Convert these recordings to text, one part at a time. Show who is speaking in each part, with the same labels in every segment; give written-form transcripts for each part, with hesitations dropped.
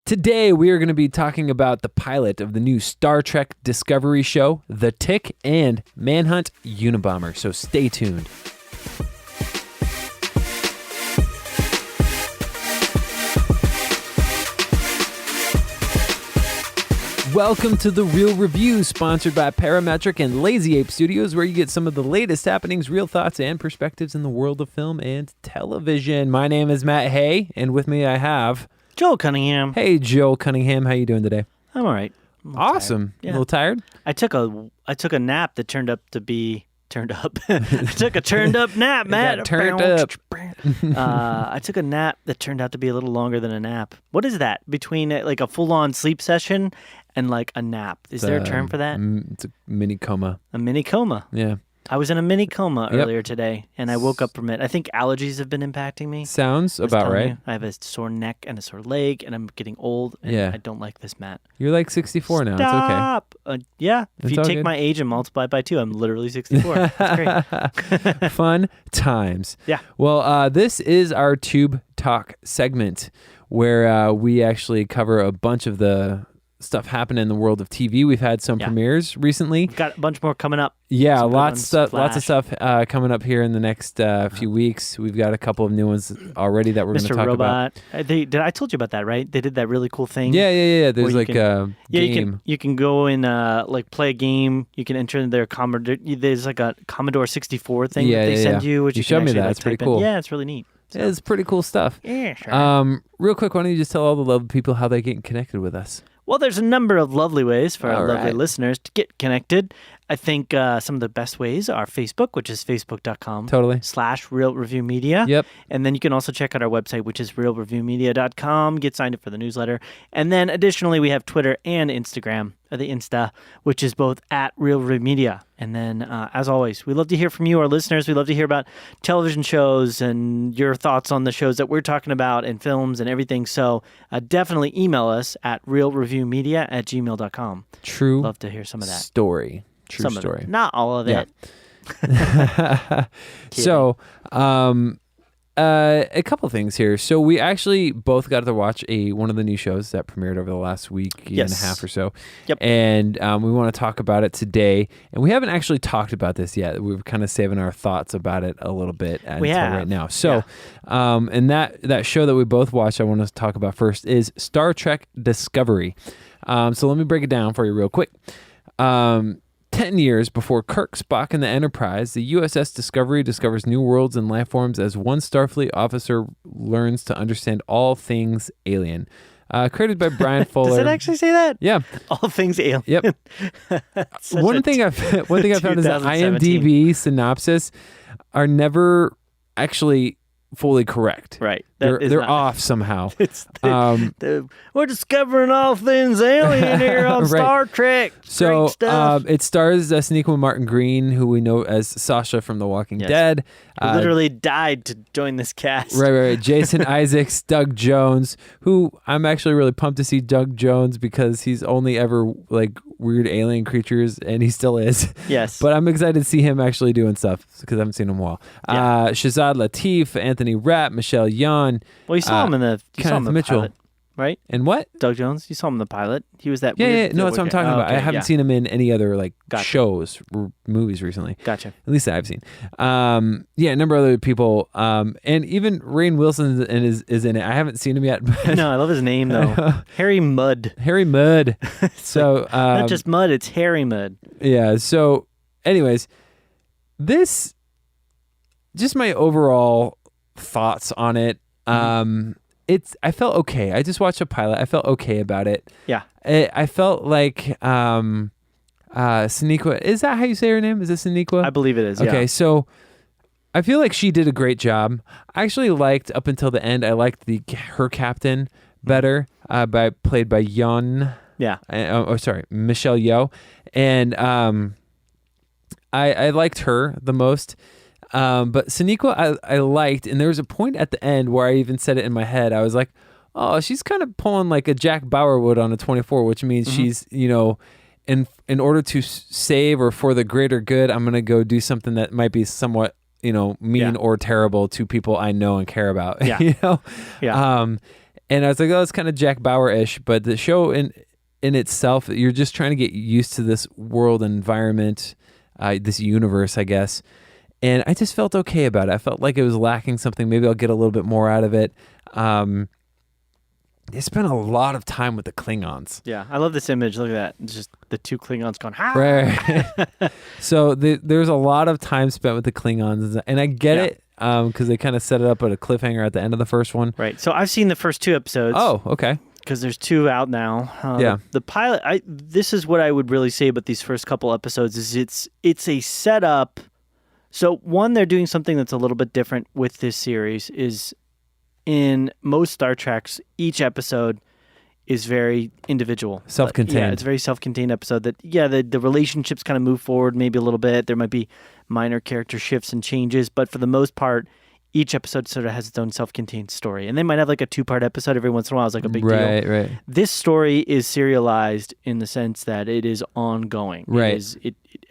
Speaker 1: Today, we are going to be talking about the pilot of the new Star Trek Discovery show, The Tick, and Manhunt Unabomber, so stay tuned. Welcome to The Real Review, sponsored by Parametric and Lazy Ape Studios, where you get some of the latest happenings, real thoughts, and perspectives in the world of film and television. My name is Matt Hay, and with me I have...
Speaker 2: Joel Cunningham.
Speaker 1: Hey, Joel Cunningham. How you doing today?
Speaker 2: I'm all right.
Speaker 1: Awesome.
Speaker 2: Yeah.
Speaker 1: A little tired?
Speaker 2: I took a nap that turned up. I took a turned up nap, Matt.
Speaker 1: Got turned up.
Speaker 2: I took a nap that turned out to be a little longer than a nap. What is that between like a full-on sleep session and like a nap? Is there a term for that?
Speaker 1: It's a mini coma.
Speaker 2: A mini coma.
Speaker 1: Yeah.
Speaker 2: I was in a mini coma earlier today, and I woke up from it. I think allergies have been impacting me.
Speaker 1: Sounds about right.
Speaker 2: I have a sore neck and a sore leg, and I'm getting old, and I don't like this, Matt.
Speaker 1: You're like 64 now.
Speaker 2: Stop.
Speaker 1: It's okay.
Speaker 2: Yeah. If
Speaker 1: It's
Speaker 2: you
Speaker 1: all
Speaker 2: take
Speaker 1: good.
Speaker 2: my age and multiply it by 2, I'm literally 64. That's great.
Speaker 1: Fun times.
Speaker 2: Yeah.
Speaker 1: Well, this is our Tube Talk segment where we actually cover a bunch of the stuff happening in the world of TV. We've had some premieres recently.
Speaker 2: We've got a bunch more coming up.
Speaker 1: Yeah,
Speaker 2: Some
Speaker 1: lots of stuff coming up here in the next few
Speaker 2: Uh-huh.
Speaker 1: weeks. We've got a couple of new ones already that we're going to
Speaker 2: Mr.
Speaker 1: talk
Speaker 2: Robot.
Speaker 1: about.
Speaker 2: I told you about that, right? They did that really cool thing.
Speaker 1: Yeah. There's
Speaker 2: you
Speaker 1: like a game.
Speaker 2: You can go and like play a game. You can enter their Commodore. There's like a Commodore 64 thing that they send you, which
Speaker 1: You
Speaker 2: you
Speaker 1: showed
Speaker 2: can
Speaker 1: me
Speaker 2: actually,
Speaker 1: that.
Speaker 2: like,
Speaker 1: It's pretty
Speaker 2: type
Speaker 1: cool.
Speaker 2: in. Yeah, it's really neat. So.
Speaker 1: It's pretty cool stuff.
Speaker 2: Yeah, sure.
Speaker 1: Real quick, why don't you just tell all the lovely people how they get connected with us?
Speaker 2: Well, there's a number of lovely ways for our
Speaker 1: All
Speaker 2: lovely
Speaker 1: right.
Speaker 2: listeners to get connected. I think some of the best ways are Facebook, which is facebook.com
Speaker 1: Totally.
Speaker 2: /Real Review Media.
Speaker 1: Yep.
Speaker 2: And then you can also check out our website, which is realreviewmedia.com. Get signed up for the newsletter. And then additionally, we have Twitter and Instagram, the Insta, which is both at Real Review Media. And then, as always, we love to hear from you, our listeners. We love to hear about television shows and your thoughts on the shows that we're talking about and films and everything. So definitely email us at realreviewmedia@gmail.com.
Speaker 1: True.
Speaker 2: Love to hear some of that.
Speaker 1: Story. True
Speaker 2: Some
Speaker 1: story.
Speaker 2: of it. Not all of
Speaker 1: Yeah.
Speaker 2: it.
Speaker 1: So, a couple things here. So we actually both got to watch one of the new shows that premiered over the last week and a half or so.
Speaker 2: Yep.
Speaker 1: And we want to talk about it today. And we haven't actually talked about this yet. We're kind of saving our thoughts about it a little bit until right now. So, and that show that we both watched, I want to talk about first is Star Trek Discovery. So let me break it down for you real quick. 10 years before Kirk, Spock, and the Enterprise, the USS Discovery discovers new worlds and life forms as one Starfleet officer learns to understand all things alien. Created by Brian Fuller.
Speaker 2: Does it actually say that?
Speaker 1: Yeah.
Speaker 2: All things alien.
Speaker 1: Yep. One thing I found is that
Speaker 2: 2017.
Speaker 1: IMDb synopsis are never actually fully correct.
Speaker 2: Right.
Speaker 1: They're off somehow.
Speaker 2: We're discovering all things alien here on
Speaker 1: Right.
Speaker 2: Star Trek.
Speaker 1: So
Speaker 2: Great stuff.
Speaker 1: it stars Sonequa Martin Green, who we know as Sasha from The Walking Dead.
Speaker 2: Who literally died to join this cast.
Speaker 1: Right. Jason Isaacs, Doug Jones, who I'm actually really pumped to see Doug Jones because he's only ever like weird alien creatures, and he still is.
Speaker 2: Yes.
Speaker 1: But I'm excited to see him actually doing stuff because I haven't seen him in a while.
Speaker 2: Yeah.
Speaker 1: Shazad Latif, Anthony Rapp, Michelle Yeoh.
Speaker 2: Well, you saw him in the
Speaker 1: Kenneth Mitchell.
Speaker 2: pilot, right?
Speaker 1: And what?
Speaker 2: Doug Jones. You saw him in the pilot. He was that.
Speaker 1: Yeah,
Speaker 2: weird,
Speaker 1: no, that's what I'm talking about.
Speaker 2: okay,
Speaker 1: I haven't seen him in any other like shows or movies recently.
Speaker 2: Gotcha.
Speaker 1: At least that I've seen. A number of other people, and even Rainn Wilson is in it. I haven't seen him yet. But
Speaker 2: No, I love his name though. Harry Mudd.
Speaker 1: Harry Mudd. So
Speaker 2: Not just Mudd, it's Harry Mudd.
Speaker 1: yeah. So, anyways, this just my overall thoughts on it. I felt okay. I just watched a pilot. I felt okay about it.
Speaker 2: Yeah.
Speaker 1: I felt like Sonequa. Is that how you say her name? Is it Sonequa?
Speaker 2: I believe it is.
Speaker 1: Okay,
Speaker 2: Yeah.
Speaker 1: so I feel like she did a great job. I actually liked up until the end. I liked her captain better, played by Yeon.
Speaker 2: Yeah.
Speaker 1: Michelle Yeoh, and I liked her the most. But Sonequa I liked, and there was a point at the end where I even said it in my head. I was like, oh, she's kind of pulling like a Jack Bauer would on a 24, which means she's, in order to save or for the greater good, I'm going to go do something that might be somewhat, mean or terrible to people I know and care about.
Speaker 2: Yeah.
Speaker 1: Yeah. And I was like, oh, it's kind of Jack Bauer-ish, but the show in itself, you're just trying to get used to this world environment, this universe, I guess. And I just felt okay about it. I felt like it was lacking something. Maybe I'll get a little bit more out of it. They spent a lot of time with the Klingons.
Speaker 2: Yeah, I love this image. Look at that. It's just the two Klingons going, ha!
Speaker 1: Right. So there's a lot of time spent with the Klingons. And I get it because they kind of set it up at a cliffhanger at the end of the first one.
Speaker 2: Right. So I've seen the first 2 episodes.
Speaker 1: Oh, okay.
Speaker 2: Because there's 2 out now. The pilot, this is what I would really say about these first couple episodes is it's a setup. So one, they're doing something that's a little bit different with this series is in most Star Treks, each episode is very individual.
Speaker 1: Self-contained.
Speaker 2: Yeah, it's a very self-contained episode that, the relationships kind of move forward maybe a little bit. There might be minor character shifts and changes, but for the most part, each episode sort of has its own self-contained story. And they might have like a 2-part episode every once in a while. It's like a big deal.
Speaker 1: Right.
Speaker 2: This story is serialized in the sense that it is ongoing.
Speaker 1: Right.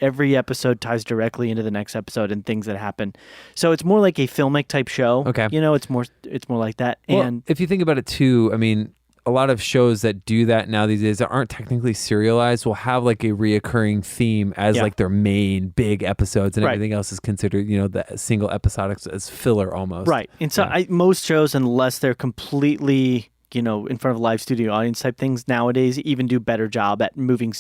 Speaker 2: Every episode ties directly into the next episode and things that happen. So it's more like a filmic type show.
Speaker 1: Okay.
Speaker 2: It's more like that.
Speaker 1: Well,
Speaker 2: and
Speaker 1: if you think about it too, I mean, a lot of shows that do that now these days that aren't technically serialized will have like a reoccurring theme as like their main big episodes, and everything else is considered, the single episodic as filler almost.
Speaker 2: Right. And so most shows, unless they're completely, in front of a live studio audience type things nowadays, even do better job at moving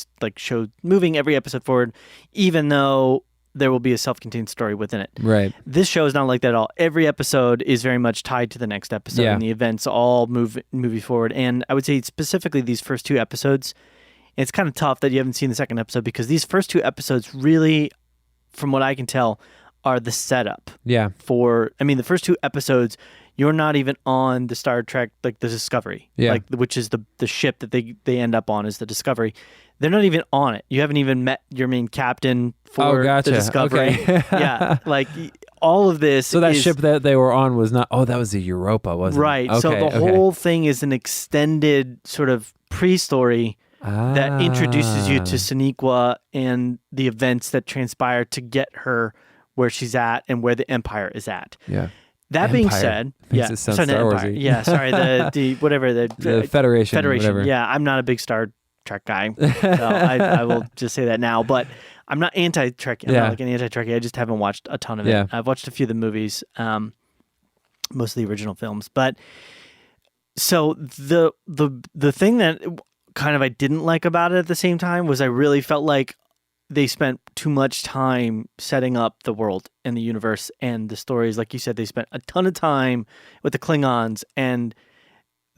Speaker 2: every episode forward, even though there will be a self-contained story within it.
Speaker 1: Right.
Speaker 2: This show is not like that at all. Every episode is very much tied to the next episode, and the events all move forward. And I would say specifically these first 2 episodes, it's kind of tough that you haven't seen the second episode because these first 2 episodes really, from what I can tell, are the setup.
Speaker 1: Yeah.
Speaker 2: The first 2 episodes, you're not even on the Star Trek, like the Discovery, which is the ship that they end up on is the Discovery. They're not even on it. You haven't even met your main captain for the Discovery.
Speaker 1: Okay.
Speaker 2: Like all of this.
Speaker 1: So that ship that they were on was not. Oh, that was the Europa, wasn't it?
Speaker 2: Right. Okay, so the whole thing is an extended sort of pre-story that introduces you to Sonequa and the events that transpire to get her where she's at and where the Empire is at.
Speaker 1: Yeah.
Speaker 2: That being said,
Speaker 1: Makes it sound Star Wars-y.
Speaker 2: Yeah, sorry, the whatever
Speaker 1: the Federation. Whatever.
Speaker 2: Yeah, I'm not a big Star Trek guy, so I will just say that now. But I'm not anti-Trek. I'm not like an anti-Trekkie. I just haven't watched a ton of it. I've watched a few of the movies, most of the original films. But so the thing that kind of I didn't like about it at the same time was I really felt like they spent too much time setting up the world and the universe and the stories. Like you said, they spent a ton of time with the Klingons, and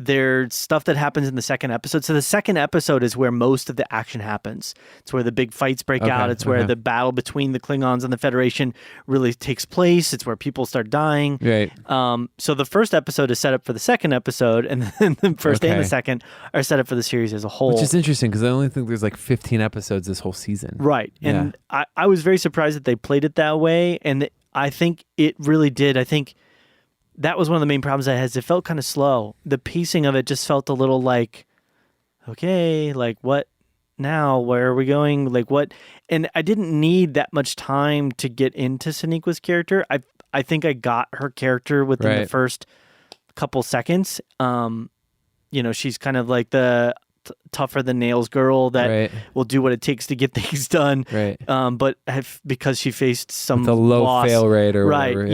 Speaker 2: there's stuff that happens in the second episode. So the second episode is where most of the action happens. It's where the big fights break out. It's where the battle between the Klingons and the Federation really takes place. It's where people start dying.
Speaker 1: Right.
Speaker 2: So the first episode is set up for the second episode, and then the first and the second are set up for the series as a whole.
Speaker 1: Which is interesting because I only think there's like 15 episodes this whole season.
Speaker 2: Right. And I was very surprised that they played it that way. And I think it really did. I think that was one of the main problems I had. It felt kind of slow. The pacing of it just felt a little like, okay, like what now? Where are we going? Like what? And I didn't need that much time to get into Sonequa's character. I think I got her character within the first couple seconds. She's kind of like the tougher than nails girl that will do what it takes to get things done. Right. But because she faced some
Speaker 1: with a low
Speaker 2: loss,
Speaker 1: fail rate or whatever.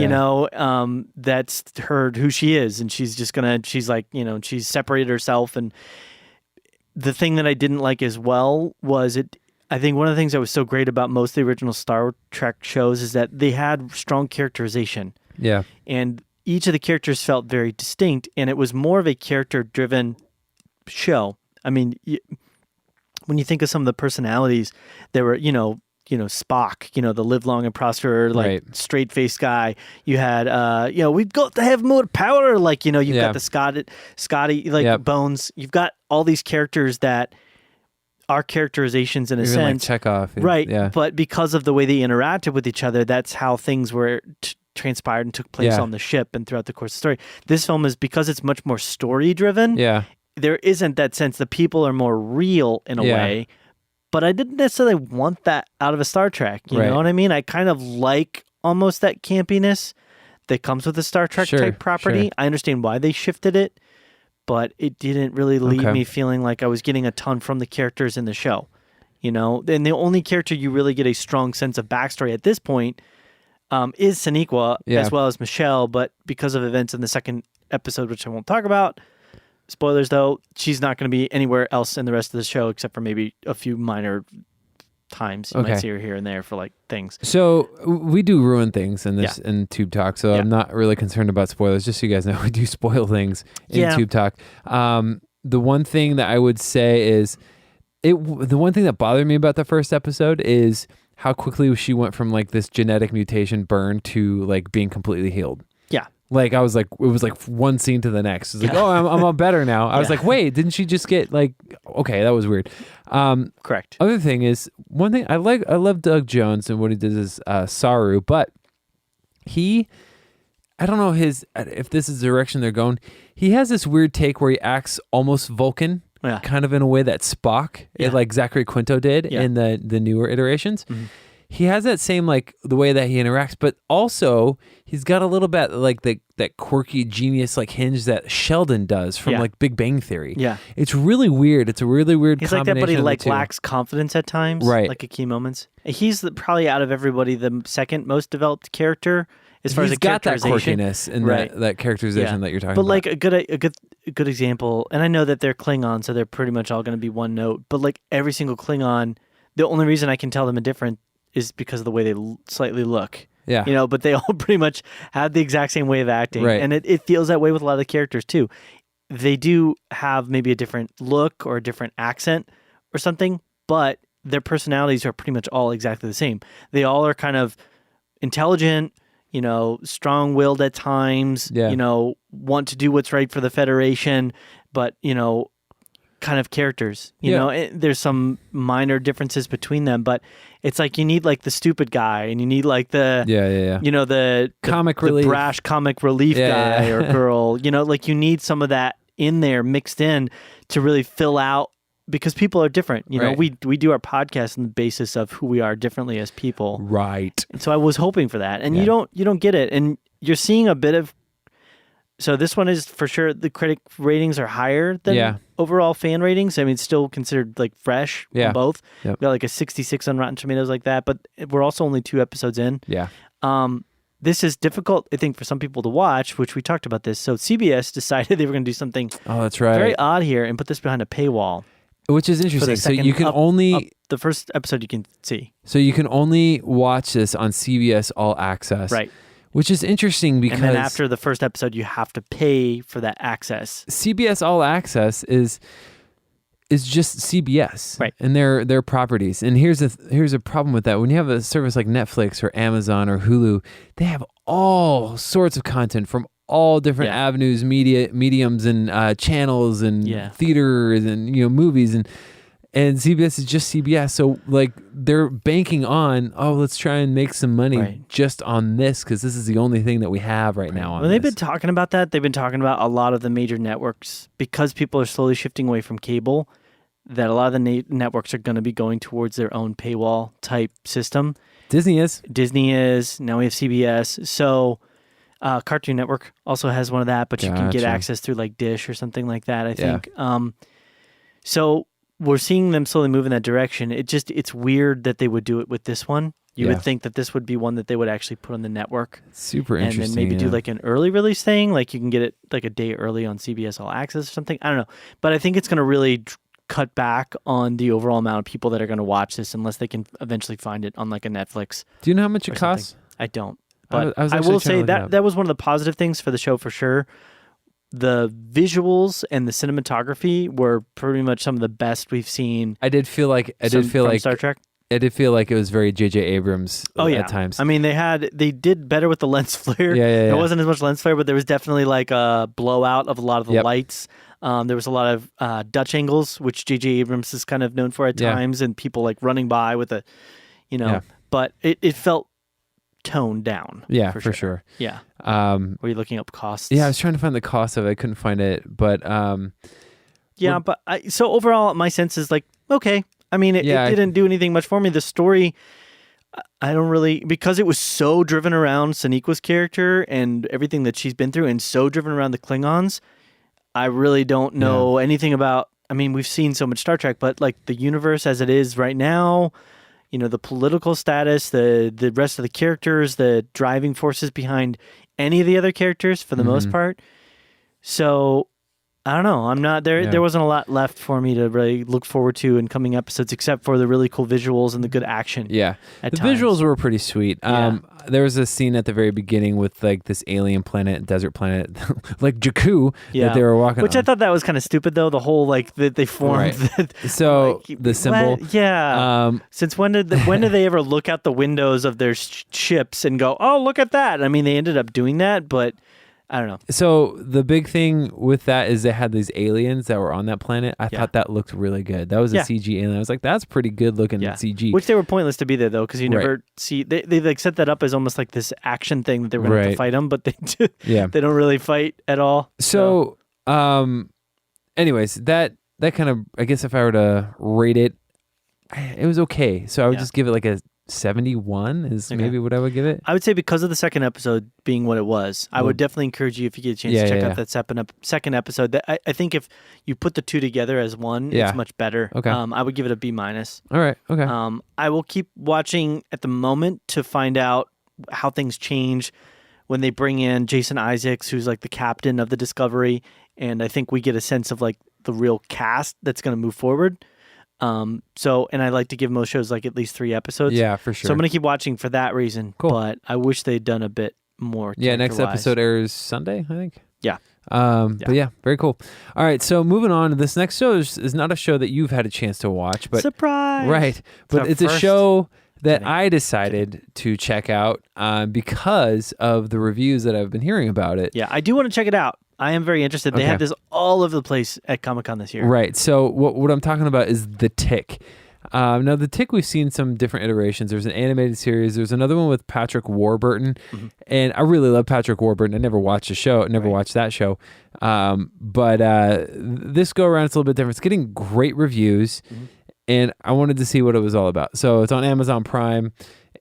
Speaker 2: That's who she is, and she's separated herself. And the thing that I didn't like as well was I think one of the things that was so great about most of the original Star Trek shows is that they had strong characterization. Yeah. And each of the characters felt very distinct, and it was more of a character-driven show. I mean, when you think of some of the personalities, there were, Spock, the live long and prosper, straight-faced guy. You had, we've got to have more power. You've got the Scotty, Bones. You've got all these characters that are characterizations in a sense.
Speaker 1: Like Chekhov.
Speaker 2: Right. Yeah. But because of the way they interacted with each other, that's how things were transpired and took place on the ship and throughout the course of the story. This film is, because it's much more story-driven. Yeah. There isn't that sense. The people are more real in a way, but I didn't necessarily want that out of a Star Trek. You know what I mean? I kind of like almost that campiness that comes with a Star Trek type property. I understand why they shifted it, but it didn't really leave me feeling like I was getting a ton from the characters in the show. You know, and the only character you really get a strong sense of backstory at this point is Sonequa, as well as Michelle, but because of events in the second episode, which I won't talk about, spoilers though, she's not going to be anywhere else in the rest of the show except for maybe a few minor times. You might see her here and there for like things.
Speaker 1: So we do ruin things in this in Tube Talk, so I'm not really concerned about spoilers. Just so you guys know, we do spoil things in Tube Talk. The one thing that I would say is, the one thing that bothered me about the first episode is how quickly she went from like this genetic mutation burn to like being completely healed. Yeah. Like I was like, it was like one scene to the next. It's like, oh, I'm all better now. I was like, wait, didn't she just get like, okay, that was weird.
Speaker 2: Correct.
Speaker 1: Other thing is, one thing I love Doug Jones and what he does is Saru, but I don't know if this is the direction they're going. He has this weird take where he acts almost Vulcan. Yeah. Kind of in a way that Spock, like Zachary Quinto did in the newer iterations. Mm-hmm. He has that same, like, the way that he interacts, but also he's got a little bit like that quirky genius like hinge that Sheldon does from like Big Bang Theory. Yeah. It's really weird. It's a really weird
Speaker 2: he's
Speaker 1: combination.
Speaker 2: He's like that, but he lacks confidence at times. Right. Like at key moments. He's probably out of everybody the second most developed character. As far as the characterization,
Speaker 1: got that quirkiness and that characterization that you're talking about.
Speaker 2: But like a good example, and I know that they're Klingon, so they're pretty much all going to be one note. But like every single Klingon, the only reason I can tell them a different is because of the way they slightly look. Yeah, you know. But they all pretty much have the exact same way of acting, and it feels that way with a lot of the characters too. They do have maybe a different look or a different accent or something, but their personalities are pretty much all exactly the same. They all are kind of intelligent, you know, strong-willed at times, you know, want to do what's right for the Federation, but, you know, kind of characters, you know, there's some minor differences between them, but it's like you need like the stupid guy and you need like the, you know, the
Speaker 1: comic relief,
Speaker 2: the brash comic relief guy or girl, you know, like you need some of that in there mixed in to really fill out, because people are different. You know, we do our podcast on the basis of who we are differently as people.
Speaker 1: Right.
Speaker 2: And so I was hoping for that. And you don't get it. And you're seeing a bit of, so this one is for sure, the critic ratings are higher than overall fan ratings. I mean, it's still considered like fresh on both. Yep. We got like a 66 on Rotten Tomatoes like that, but we're also only 2 episodes in. Yeah. This is difficult, I think, for some people to watch, which we talked about this. So CBS decided they were going to do something very odd here and put this behind a paywall.
Speaker 1: Which is interesting. So you can only
Speaker 2: the first episode you can see.
Speaker 1: So you can only watch this on CBS All Access, right? Which is interesting because
Speaker 2: and then after the first episode, you have to pay for that access.
Speaker 1: CBS All Access is just CBS, right? And their properties. And here's a problem with that. When you have a service like Netflix or Amazon or Hulu, they have all sorts of content from all different avenues, mediums and channels and theaters and, you know, movies and CBS is just CBS. So like they're banking on, let's try and make some money just on this because this is the only thing that we have right now.
Speaker 2: Well, they've been talking about that. They've been talking about a lot of the major networks, because people are slowly shifting away from cable, that a lot of the networks are going to be going towards their own paywall type system.
Speaker 1: Disney is.
Speaker 2: Now we have CBS. So Cartoon Network also has one of that, but you can get access through like Dish or something like that, I think. So we're seeing them slowly move in that direction. It's weird that they would do it with this one. You would think that this would be one that they would actually put on the network.
Speaker 1: Super interesting.
Speaker 2: And then maybe do like an early release thing, like you can get it like a day early on CBS All Access or something. I don't know. But I think it's going to really cut back on the overall amount of people that are going to watch this unless they can eventually find it on like a Netflix.
Speaker 1: Do you know how much it costs?
Speaker 2: I don't. But I will say that was one of the positive things for the show for sure. The visuals and the cinematography were pretty much some of the best we've seen.
Speaker 1: I did feel like
Speaker 2: Star Trek.
Speaker 1: I did feel like it was very J.J. Abrams at times.
Speaker 2: I mean, they did better with the lens flare. There wasn't as much lens flare, but there was definitely like a blowout of a lot of the lights. There was a lot of Dutch angles, which J.J. Abrams is kind of known for at times, and people like running by with but it felt toned down.
Speaker 1: Yeah, for sure.
Speaker 2: Yeah. Were you looking up costs?
Speaker 1: Yeah, I was trying to find the cost of it. I couldn't find it, but
Speaker 2: so overall, my sense is like, okay. I mean, it didn't do anything much for me. The story, I don't really, because it was so driven around Sonequa's character and everything that she's been through, and so driven around the Klingons. I really don't know anything about. I mean, we've seen so much Star Trek, but like the universe as it is right now, the political status, the rest of the characters, the driving forces behind any of the other characters for the most part. So I don't know. I'm not there. There wasn't a lot left for me to really look forward to in coming episodes, except for the really cool visuals and the good action.
Speaker 1: Yeah, the visuals were pretty sweet. There was a scene at the very beginning with like this alien planet, desert planet, like Jakku that they were walking.
Speaker 2: Which
Speaker 1: on.
Speaker 2: I thought that was kind of stupid, though. The whole like that they formed.
Speaker 1: Right. So the symbol.
Speaker 2: Since when did they ever look out the windows of their ships and go, "Oh, look at that"? I mean, they ended up doing that, but. I don't know.
Speaker 1: So the big thing with that is they had these aliens that were on that planet. I thought that looked really good. That was a CG alien. I was like, that's pretty good looking CG.
Speaker 2: Which they were pointless to be there though, because you never see they like set that up as almost like this action thing that they were going to have to fight them, but they they don't really fight at all.
Speaker 1: So anyways, that kind of, I guess if I were to rate it, it was okay. So I would just give it like a 71 is maybe what I would give it.
Speaker 2: I would say because of the second episode being what it was, I would definitely encourage you, if you get a chance to check out that second episode. That I think if you put the two together as one, it's much better.
Speaker 1: Okay.
Speaker 2: I would give it a B-.
Speaker 1: All right. Okay.
Speaker 2: I will keep watching at the moment to find out how things change when they bring in Jason Isaacs, who's like the captain of the Discovery, and I think we get a sense of like the real cast that's going to move forward. And I like to give most shows like at least 3 episodes.
Speaker 1: Yeah, for sure.
Speaker 2: So I'm going to keep watching for that reason.
Speaker 1: Cool.
Speaker 2: But I wish they'd done a bit more.
Speaker 1: Yeah, next episode airs Sunday, I think.
Speaker 2: Yeah.
Speaker 1: But yeah, very cool. All right, so moving on, this next show is not a show that you've had a chance to watch, but
Speaker 2: surprise.
Speaker 1: Right. But it's a show that I decided to check out because of the reviews that I've been hearing about it.
Speaker 2: Yeah, I do want to check it out. I am very interested. They had this all over the place at Comic-Con this year.
Speaker 1: Right. So what I'm talking about is The Tick. Now, The Tick, we've seen some different iterations. There's an animated series. There's another one with Patrick Warburton. And I really love Patrick Warburton. I never watched watched that show. But this go around, it's a little bit different. It's getting great reviews. And I wanted to see what it was all about. So it's on Amazon Prime.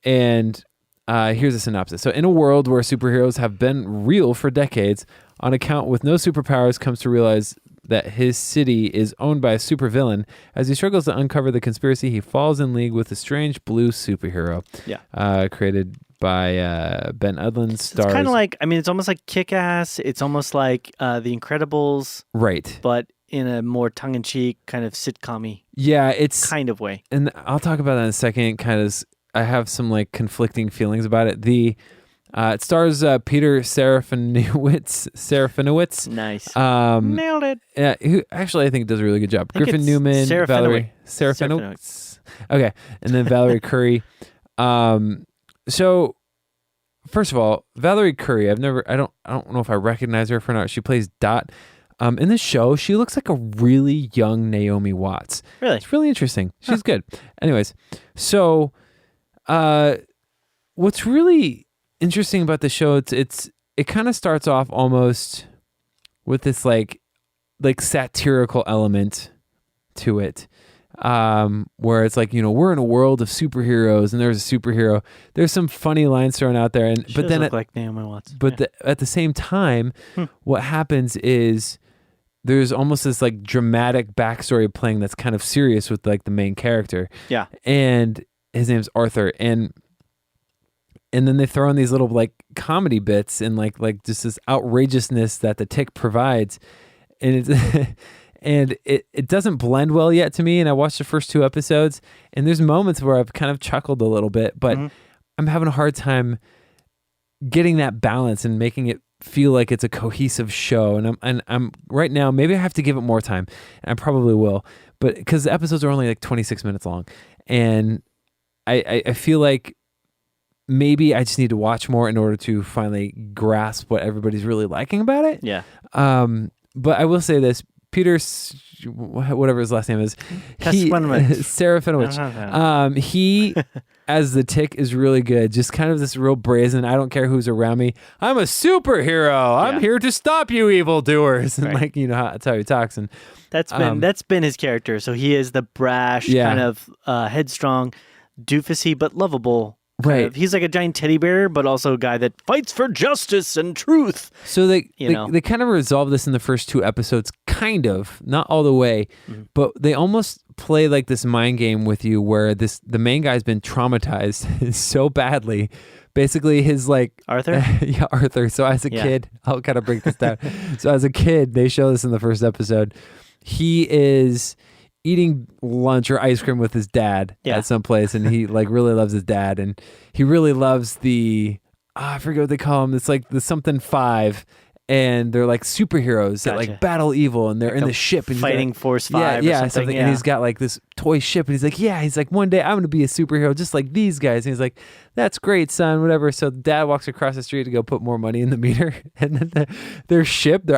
Speaker 1: And here's a synopsis. So in a world where superheroes have been real for decades, on account with no superpowers comes to realize that his city is owned by a supervillain. As he struggles to uncover the conspiracy, he falls in league with a strange blue superhero. Created by Ben Udland. Stars.
Speaker 2: It's kind of like, I mean, it's almost like Kick-Ass. It's almost like The Incredibles.
Speaker 1: Right.
Speaker 2: But in a more tongue-in-cheek kind of sitcom-y
Speaker 1: it's
Speaker 2: kind of way.
Speaker 1: And I'll talk about that in a second. Kind of, I have some like conflicting feelings about it. It stars Peter Serafinowicz.
Speaker 2: Nice. Nailed it.
Speaker 1: Yeah, who actually I think does a really good job. Griffin Newman, Valerie Serafinowicz. Okay, and then Valerie Curry. So first of all, Valerie Curry, I don't know if I recognize her or not. She plays Dot. In this show, she looks like a really young Naomi Watts.
Speaker 2: Really?
Speaker 1: It's really interesting. She's good. Anyways, so what's really interesting about the show, it kind of starts off almost with this like satirical element to it, where it's like, we're in a world of superheroes and there's a superhero. There's some funny lines thrown out there, and
Speaker 2: she
Speaker 1: but then
Speaker 2: look like Naomi Watts.
Speaker 1: But at the same time, what happens is there's almost this like dramatic backstory playing that's kind of serious with like the main character.
Speaker 2: Yeah,
Speaker 1: and his name's Arthur, and then they throw in these little like comedy bits and like just this outrageousness that the Tick provides, and it doesn't blend well yet to me. And I watched the first 2 episodes, and there's moments where I've kind of chuckled a little bit, but I'm having a hard time getting that balance and making it feel like it's a cohesive show. And I'm right now, maybe I have to give it more time, and I probably will, but because the episodes are only like 26 minutes long, and I feel like maybe I just need to watch more in order to finally grasp what everybody's really liking about it.
Speaker 2: Yeah.
Speaker 1: But I will say this, Peter, whatever his last name is, Serafinowicz. He, as the Tick, is really good. Just kind of this real brazen, I don't care who's around me. I'm a superhero. I'm here to stop you evildoers. And that's how he talks. And
Speaker 2: that's been his character. So he is the brash, kind of headstrong, doofusy, but lovable
Speaker 1: Right.
Speaker 2: He's like a giant teddy bear, but also a guy that fights for justice and truth.
Speaker 1: So they kind of resolve this in the first 2 episodes, kind of, not all the way, but they almost play like this mind game with you where the main guy's been traumatized so badly. Basically, his like
Speaker 2: Arthur.
Speaker 1: Yeah, Arthur. So as a kid, I'll kind of break this down. So as a kid, they show this in the first episode. He is eating lunch or ice cream with his dad at some place, and he like really loves his dad, and he really loves the I forget what they call them. It's like the something 5, and they're like superheroes that like battle evil, and they're like in the ship and
Speaker 2: fighting Force 5 or something.
Speaker 1: And he's got like this toy ship, and he's like one day I'm gonna be a superhero just like these guys. And he's like, that's great, son, whatever. So dad walks across the street to go put more money in the meter, and then their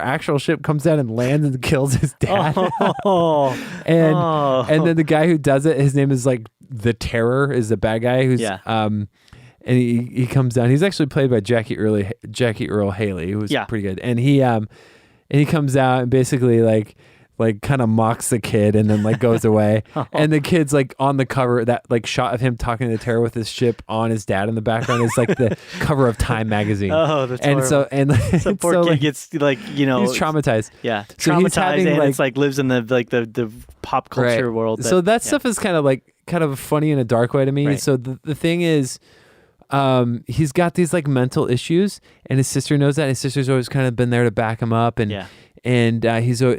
Speaker 1: actual ship comes down and lands and kills his dad. And then the guy who does it, his name is like the Terror, is the bad guy who's and he comes down. He's actually played by Jackie Earle Haley, who was pretty good. And he comes out and basically like kind of mocks the kid and then like goes away. And the kid's like on the cover, that like shot of him talking to the Terror with his ship on his dad in the background is like the cover of Time magazine.
Speaker 2: Oh, that's
Speaker 1: and
Speaker 2: horrible.
Speaker 1: So
Speaker 2: poor kid gets like,
Speaker 1: he's traumatized.
Speaker 2: Yeah,
Speaker 1: so
Speaker 2: traumatized, and it's like lives in the pop culture world.
Speaker 1: So that stuff is kind of funny in a dark way to me.
Speaker 2: Right.
Speaker 1: So the thing is, he's got these like mental issues, and his sister knows that. His sister's always kind of been there to back him up, and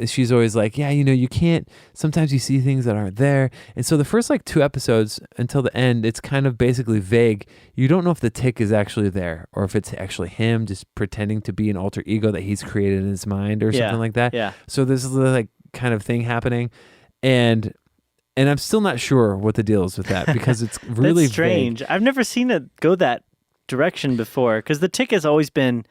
Speaker 1: she's always like, you can't. Sometimes you see things that aren't there, and so the first like 2 episodes until the end, it's kind of basically vague. You don't know if the tick is actually there or if it's actually him just pretending to be an alter ego that he's created in his mind or something like that.
Speaker 2: Yeah.
Speaker 1: So this is the like kind of thing happening, and I'm still not sure what the deal is with that because it's really
Speaker 2: That's strange.
Speaker 1: vague.
Speaker 2: I've never seen it go that direction before, because the tick has always been,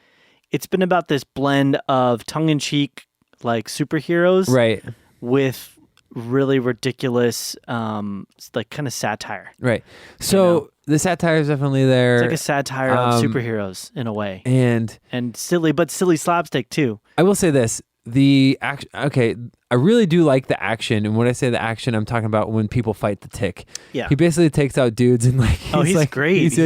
Speaker 2: it's been about this blend of tongue-in-cheek like superheroes,
Speaker 1: right,
Speaker 2: with really ridiculous like kind of satire.
Speaker 1: Right. So the satire is definitely there.
Speaker 2: It's like a satire of superheroes in a way,
Speaker 1: and
Speaker 2: silly slapstick too.
Speaker 1: I will say this. The action, okay, I really do like the action, and when I say the action, I'm talking about when people fight the tick.
Speaker 2: Yeah,
Speaker 1: he basically takes out dudes and like
Speaker 2: he's
Speaker 1: like,
Speaker 2: great.
Speaker 1: He's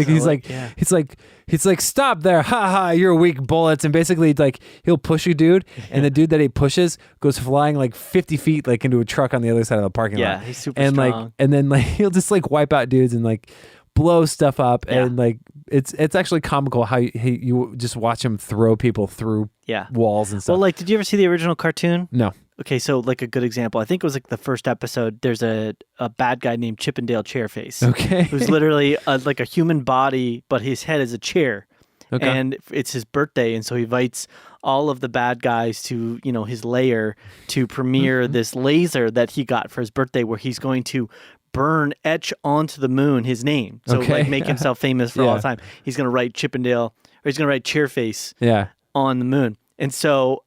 Speaker 1: like stop there, you're weak bullets, and basically like he'll push a dude, and the dude that he pushes goes flying like 50 feet like into a truck on the other side of the parking lot.
Speaker 2: Yeah, he's super strong.
Speaker 1: And then like he'll just like wipe out dudes and like blow stuff up, and like it's actually comical how you just watch him throw people through walls and stuff.
Speaker 2: Well, like, did you ever see the original cartoon?
Speaker 1: No.
Speaker 2: Okay, so like a good example, I think it was like the first episode. There's a bad guy named Chippendale Chairface.
Speaker 1: Okay.
Speaker 2: Who's literally like a human body, but his head is a chair. Okay. And it's his birthday, and so he invites all of the bad guys to his lair to premiere this laser that he got for his birthday, where he's going to etch onto the moon his name. So like make himself famous for all the time. He's going to write Chippendale, or he's going to write Chairface on the moon. And so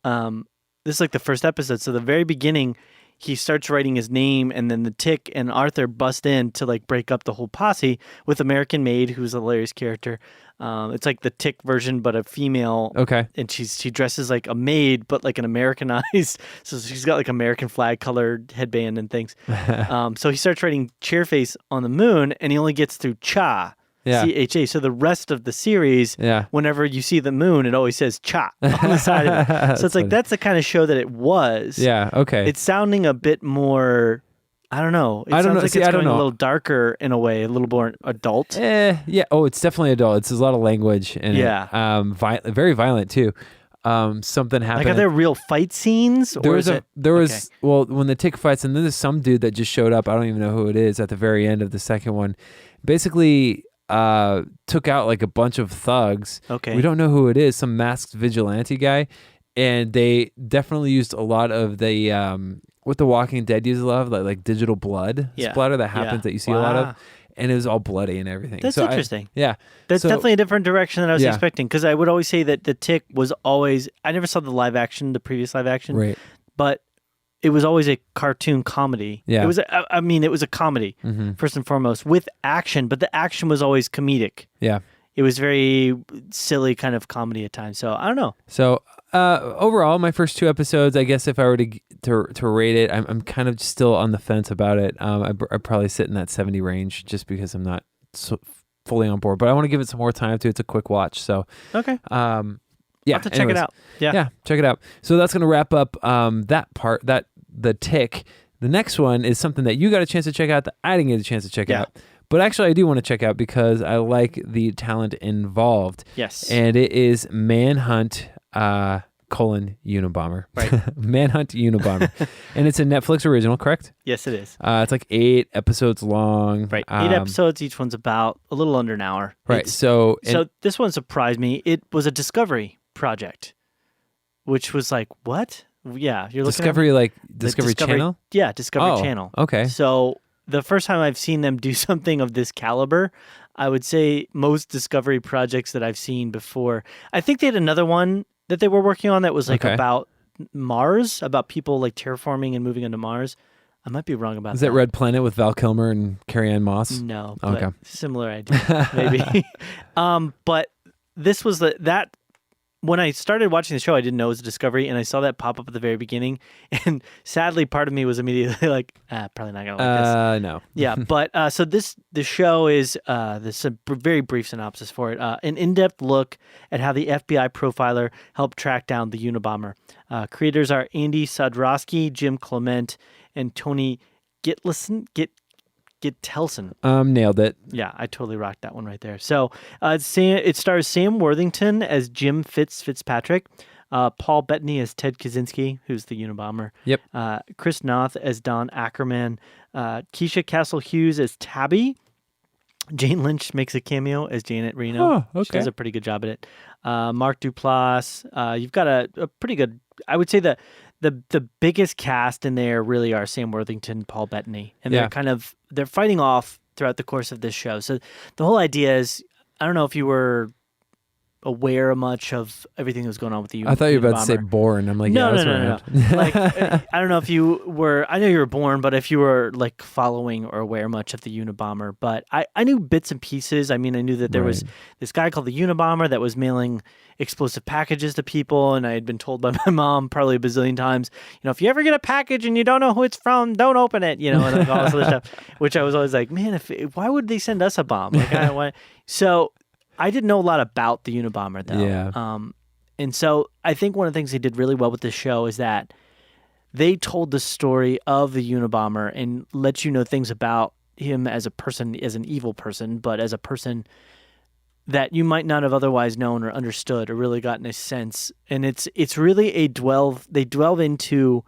Speaker 2: this is like the first episode. So the very beginning, he starts writing his name, and then the Tick and Arthur bust in to like break up the whole posse with American Maid, who's a hilarious character. It's like the Tick version, but a female.
Speaker 1: Okay.
Speaker 2: And she dresses like a maid, but like an Americanized. So she's got like American flag colored headband and things. So he starts writing Chairface on the moon, and he only gets through Cha. CHA. So the rest of the series, whenever you see the moon, it always says Cha on the side of it. So it's like, that's the kind of show that it was.
Speaker 1: Yeah, okay.
Speaker 2: It's sounding a bit more, I don't know. It sounds like it's going a little darker in a way, a little more adult.
Speaker 1: Yeah. Oh, it's definitely adult. There's a lot of language in it. Very violent too. Something happened.
Speaker 2: Like, are there real fight scenes?
Speaker 1: There was well, when the Tick fights, and then there's some dude that just showed up. I don't even know who it is at the very end of the second one. Basically, took out like a bunch of thugs.
Speaker 2: Okay.
Speaker 1: We don't know who it is, some masked vigilante guy. And they definitely used a lot of the what The Walking Dead uses a lot of, like digital blood splatter that happens that you see a lot of. And it was all bloody and everything.
Speaker 2: That's interesting.
Speaker 1: That's
Speaker 2: definitely a different direction than I was expecting, because I would always say that the Tick was always, I never saw the previous live action.
Speaker 1: Right.
Speaker 2: But it was always a cartoon comedy.
Speaker 1: Yeah.
Speaker 2: It was a comedy, first and foremost, with action, but the action was always comedic.
Speaker 1: Yeah.
Speaker 2: It was very silly kind of comedy at times. So I don't know.
Speaker 1: So overall, my first 2 episodes, I guess if I were to rate it, I'm kind of still on the fence about it. I'd probably sit in that 70 range just because I'm not fully on board, but I want to give it some more time too. It's a quick watch, so
Speaker 2: okay.
Speaker 1: Yeah,
Speaker 2: I'll have to check it out. Yeah,
Speaker 1: check it out. So that's going to wrap up that part, the Tick. The next one is something that you got a chance to check out that I didn't get a chance to check out. But actually, I do want to check out because I like the talent involved.
Speaker 2: Yes.
Speaker 1: And it is Manhunt, Unabomber.
Speaker 2: Right.
Speaker 1: Manhunt Unabomber. And it's a Netflix original, correct?
Speaker 2: Yes, it is.
Speaker 1: It's like 8 episodes long.
Speaker 2: Right. 8 episodes. Each one's about a little under an hour.
Speaker 1: Right. So
Speaker 2: this one surprised me. It was a Discovery project, which was like, what? Yeah. You're looking
Speaker 1: Discovery, like Discovery Channel?
Speaker 2: Yeah, Discovery Channel.
Speaker 1: Okay.
Speaker 2: So the first time I've seen them do something of this caliber, I would say most Discovery projects that I've seen before. I think they had another one that they were working on that was like about Mars, about people like terraforming and moving into Mars. I might be wrong about that.
Speaker 1: Is that Red Planet with Val Kilmer and Carrie-Anne Moss?
Speaker 2: No. Okay. Similar idea, maybe. But this was that. When I started watching the show, I didn't know it was a Discovery, and I saw that pop up at the very beginning. And sadly, part of me was immediately like, probably not going to like this.
Speaker 1: No.
Speaker 2: Yeah, but so the show is this a very brief synopsis for it. An in-depth look at how the FBI profiler helped track down the Unabomber. Creators are Andy Sadrowski, Jim Clement, and Tony Gittelson.
Speaker 1: Nailed it.
Speaker 2: Yeah, I totally rocked that one right there. So it stars Sam Worthington as Jim Fitzpatrick, Paul Bettany as Ted Kaczynski, who's the Unabomber.
Speaker 1: Yep.
Speaker 2: Chris Noth as Don Ackerman, Keisha Castle-Hughes as Tabby. Jane Lynch makes a cameo as Janet Reno.
Speaker 1: Oh, okay.
Speaker 2: She does a pretty good job at it. Mark Duplass. You've got a pretty good, I would say the biggest cast in there really are Sam Worthington, Paul Bettany, and they're fighting off throughout the course of this show. So the whole idea is, I don't know if you were aware much of everything that was going on with the Unabomber.
Speaker 1: I thought you were about to say born. I'm like,
Speaker 2: no.
Speaker 1: right.
Speaker 2: Like, I don't know if you were, I know you were born, but if you were like following or aware much of the Unabomber, but I knew bits and pieces. I mean, I knew that there was this guy called the Unabomber that was mailing explosive packages to people, and I had been told by my mom probably a bazillion times, if you ever get a package and you don't know who it's from, don't open it, and like all this other stuff, which I was always like, man, why would they send us a bomb? Like, so I didn't know a lot about the Unabomber, though.
Speaker 1: Yeah.
Speaker 2: And so I think one of the things they did really well with this show is that they told the story of the Unabomber and let you know things about him as a person, as an evil person, but as a person that you might not have otherwise known or understood or really gotten a sense. And it's really they delve into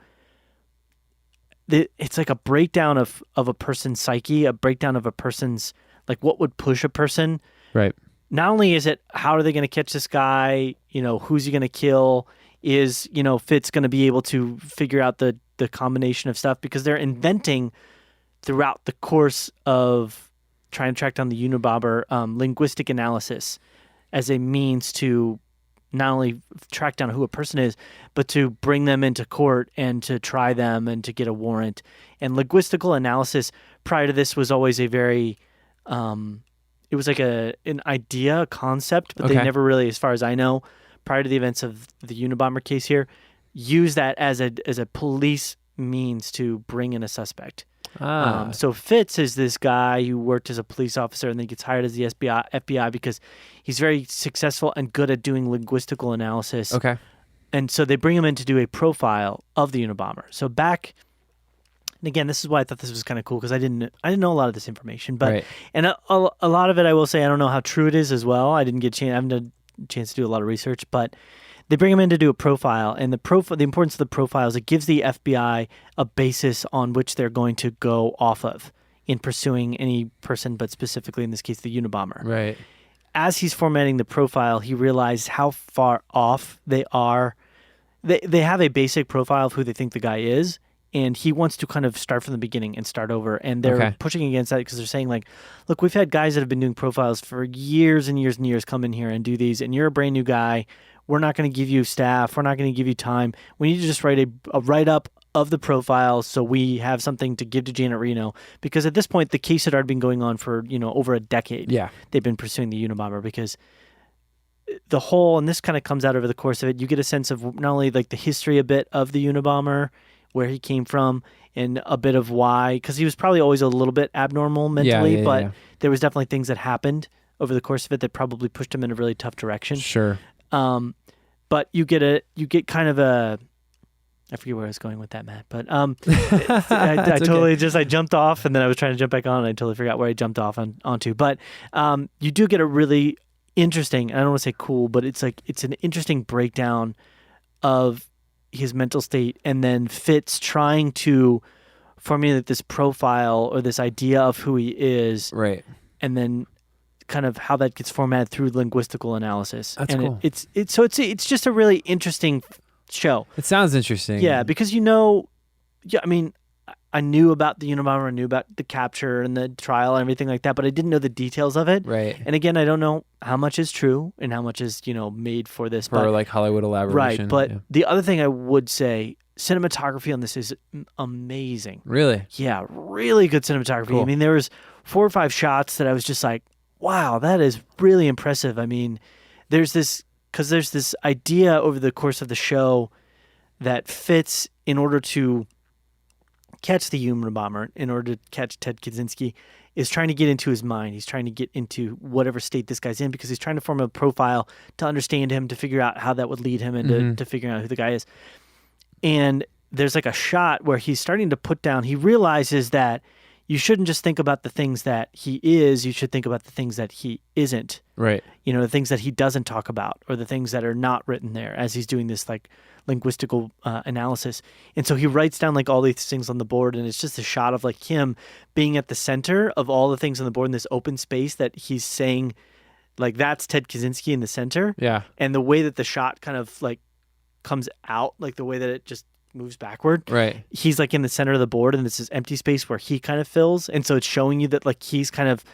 Speaker 2: it's like a breakdown of a person's psyche, a breakdown of a person's, like, what would push a person.
Speaker 1: Right.
Speaker 2: Not only is it, how are they going to catch this guy? Who's he going to kill? Is, Fitz going to be able to figure out the combination of stuff? Because they're inventing throughout the course of trying to track down the Unabomber linguistic analysis as a means to not only track down who a person is, but to bring them into court and to try them and to get a warrant. And linguistical analysis prior to this was always a very... it was like an idea, a concept, but they never really, as far as I know, prior to the events of the Unabomber case here, used that as a police means to bring in a suspect. So Fitz is this guy who worked as a police officer and then gets hired as the FBI because he's very successful and good at doing linguistical analysis. Okay. And so they bring him in to do a profile of the Unabomber. So back... And again, this is why I thought this was kind of cool, because I didn't know a lot of this information, but and a lot of it, I will say, I don't know how true it is as well. I haven't had a chance to do a lot of research, but they bring him in to do a profile, and the importance of the profile is it gives the FBI a basis on which they're going to go off of in pursuing any person, but specifically in this case, the Unabomber.
Speaker 1: Right.
Speaker 2: As he's formatting the profile, he realized how far off they are. They have a basic profile of who they think the guy is. And he wants to kind of start from the beginning and start over. And they're pushing against that because they're saying, like, look, we've had guys that have been doing profiles for years and years and years come in here and do these, and you're a brand new guy. We're not going to give you staff. We're not going to give you time. We need to just write a write-up of the profile so we have something to give to Janet Reno. Because at this point, the case had already been going on for, over a decade. Yeah. They've been pursuing the Unabomber because the whole, and this kind of comes out over the course of it, you get a sense of not only like the history a bit of the Unabomber, where he came from, and a bit of why, because he was probably always a little bit abnormal mentally, but there was definitely things that happened over the course of it that probably pushed him in a really tough direction.
Speaker 1: Sure.
Speaker 2: But you get kind of a, I forget where I was going with that, Matt, but I totally I jumped off, and then I was trying to jump back on, and I totally forgot where I jumped off onto. But you do get a really interesting, I don't want to say cool, but it's an interesting breakdown of his mental state, and then Fitz trying to formulate this profile or this idea of who he is.
Speaker 1: Right.
Speaker 2: And then kind of how that gets formatted through linguistical analysis.
Speaker 1: That's cool.
Speaker 2: It's just a really interesting show.
Speaker 1: It sounds interesting.
Speaker 2: Yeah, because I mean, I knew about the Unabomber, I knew about the capture and the trial and everything like that, but I didn't know the details of it.
Speaker 1: Right.
Speaker 2: And again, I don't know how much is true and how much is, made for this.
Speaker 1: For like Hollywood elaboration.
Speaker 2: Right, but the other thing I would say, cinematography on this is amazing.
Speaker 1: Really?
Speaker 2: Yeah, really good cinematography. Cool. I mean, there was 4 or 5 shots that I was just like, wow, that is really impressive. I mean, there's this idea over the course of the show that Fitz, in order to catch the Unabomber, in order to catch Ted Kaczynski, is trying to get into his mind. He's trying to get into whatever state this guy's in because he's trying to form a profile to understand him, to figure out how that would lead him into to figuring out who the guy is. And there's like a shot where he's starting to put down, he realizes that you shouldn't just think about the things that he is, you should think about the things that he isn't.
Speaker 1: Right.
Speaker 2: The things that he doesn't talk about, or the things that are not written there as he's doing this like linguistical analysis. And so he writes down like all these things on the board, and it's just a shot of like him being at the center of all the things on the board in this open space that he's saying, like that's Ted Kaczynski in the center.
Speaker 1: Yeah.
Speaker 2: And the way that the shot kind of like comes out, like the way that it just moves backward.
Speaker 1: Right. He's
Speaker 2: like in the center of the board, and this is empty space where he kind of fills. And so it's showing you that like he's kind of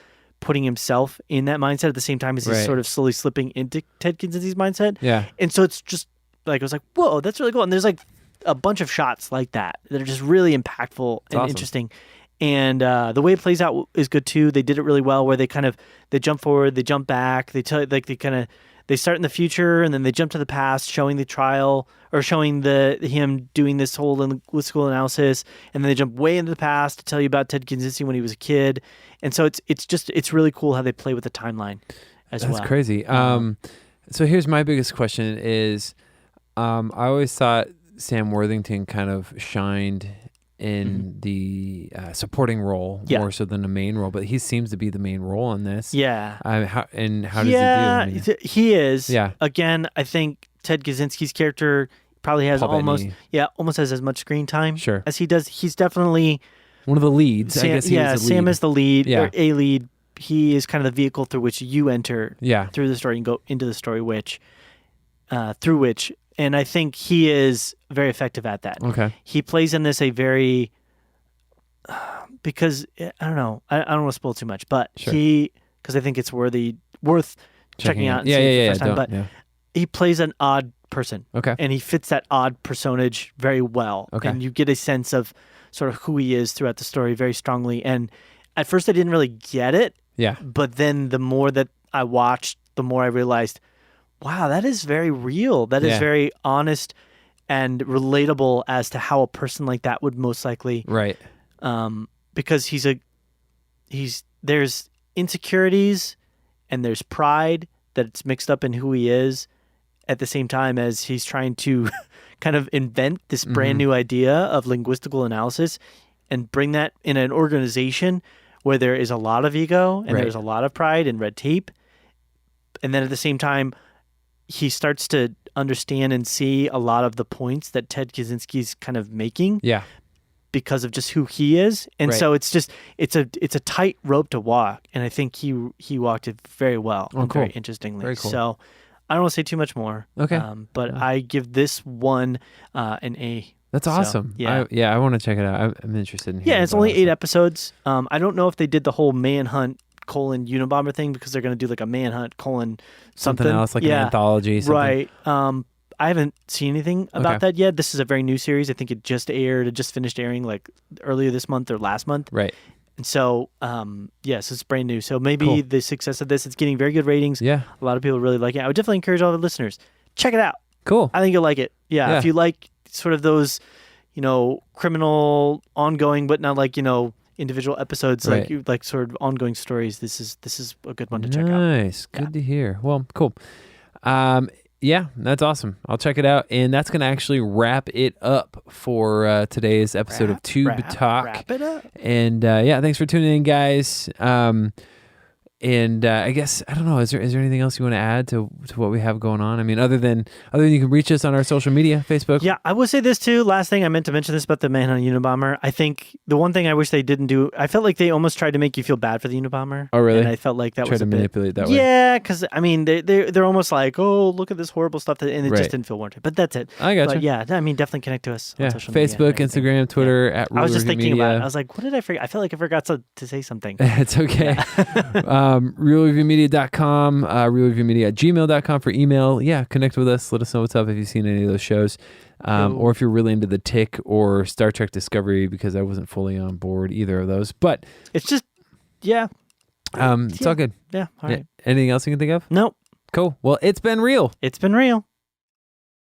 Speaker 2: putting himself in that mindset at the same time as he's sort of slowly slipping into Ted Kaczynski's mindset.
Speaker 1: Yeah.
Speaker 2: And so it's just like, I was like, whoa, that's really cool. And there's like a bunch of shots like that are just really impactful and
Speaker 1: awesome.
Speaker 2: Interesting. And the way it plays out is good too. They did it really well where they jump forward, they jump back, they start in the future and then they jump to the past, showing the trial or showing him doing this whole linguistical analysis, and then they jump way into the past to tell you about Ted Kaczynski when he was a kid. And so it's really cool how they play with the timeline as well.
Speaker 1: That's crazy. So here's my biggest question is, I always thought Sam Worthington kind of shined in the supporting role more so than the main role, but he seems to be the main role in this.
Speaker 2: Yeah.
Speaker 1: How does he do? I mean,
Speaker 2: he is.
Speaker 1: Yeah.
Speaker 2: Again, I think Ted Kaczynski's character probably has almost has as much screen time as he does. He's definitely
Speaker 1: one of the leads.
Speaker 2: Sam,
Speaker 1: I guess he is the lead.
Speaker 2: Sam is the lead or a lead. He is kind of the vehicle through which you enter through the story and go into the story, through which. And I think he is very effective at that.
Speaker 1: Okay.
Speaker 2: He plays in this because I don't know. I don't want to spoil too much, but because I think it's worth checking out. And seeing for the first time, he plays an odd person.
Speaker 1: Okay.
Speaker 2: And he fits that odd personage very well.
Speaker 1: Okay.
Speaker 2: And you get a sense of sort of who he is throughout the story very strongly. And at first I didn't really get it.
Speaker 1: Yeah.
Speaker 2: But then the more that I watched, the more I realized, wow, that is very real. That is very honest and relatable as to how a person like that would most likely.
Speaker 1: Right.
Speaker 2: Because there's insecurities and there's pride that's mixed up in who he is at the same time as he's trying to kind of invent this brand new idea of linguistical analysis and bring that in an organization where there is a lot of ego and there's a lot of pride and red tape. And then at the same time, he starts to understand and see a lot of the points that Ted Kaczynski's kind of making. Yeah. Because of just who he is. And so it's a tight rope to walk. And I think he walked it very well.
Speaker 1: Oh, cool.
Speaker 2: Very interestingly.
Speaker 1: Very cool.
Speaker 2: So I don't want to say too much more.
Speaker 1: Okay.
Speaker 2: But I give this one an A.
Speaker 1: That's awesome.
Speaker 2: Yeah.
Speaker 1: I want to check it out. I'm interested in hearing.
Speaker 2: Yeah, it's only 8 episodes. I don't know if they did the whole Manhunt Unabomber thing because they're going to do like a Manhunt something
Speaker 1: else, like an anthology.
Speaker 2: Right. I haven't seen anything about that yet. This is a very new series. I think it just finished airing like earlier this month or last month.
Speaker 1: Right.
Speaker 2: And so, so it's brand new. So maybe the success of this, it's getting very good ratings. Yeah. A lot of people really like it. I would definitely encourage all the listeners, check it out.
Speaker 1: Cool.
Speaker 2: I think you'll like it. Yeah. If you like sort of those, criminal, ongoing, but not like, individual episodes, like sort of ongoing stories, this is a good one to check out.
Speaker 1: Nice. Good to hear. Well, cool. Yeah, that's awesome. I'll check it out. And that's going to actually wrap it up for today's episode of Tube Talk.
Speaker 2: Wrap it up.
Speaker 1: And thanks for tuning in, guys. And I guess, I don't know, is there anything else you want to add to what we have going on? I mean, other than you can reach us on our social media, Facebook.
Speaker 2: Yeah, I will say this too. Last thing, I meant to mention this about the Manhunt Unabomber. I think the one thing I wish they didn't do, I felt like they almost tried to make you feel bad for the Unabomber.
Speaker 1: Oh, really?
Speaker 2: And I felt like that
Speaker 1: was a bit... manipulate that way.
Speaker 2: Yeah, because, I mean, they're almost like, oh, look at this horrible stuff, and it just didn't feel warranted. But that's it.
Speaker 1: I gotcha.
Speaker 2: But yeah, I mean, definitely connect to us on social
Speaker 1: Facebook,
Speaker 2: media.
Speaker 1: Instagram, Twitter, at Real
Speaker 2: I was just
Speaker 1: Review
Speaker 2: thinking
Speaker 1: Media.
Speaker 2: about it. I was like, what did I forget? I feel like I forgot to say something.
Speaker 1: It's okay. RealReviewMedia.com, RealReviewMedia@gmail.com for email. Yeah, connect with us. Let us know what's up if you've seen any of those shows. Or if you're really into The Tick or Star Trek Discovery, because I wasn't fully on board either of those. But
Speaker 2: it's just,
Speaker 1: it's all good.
Speaker 2: Yeah, all right.
Speaker 1: Anything else you can think of?
Speaker 2: Nope.
Speaker 1: Cool. Well, it's been real.
Speaker 2: It's been real.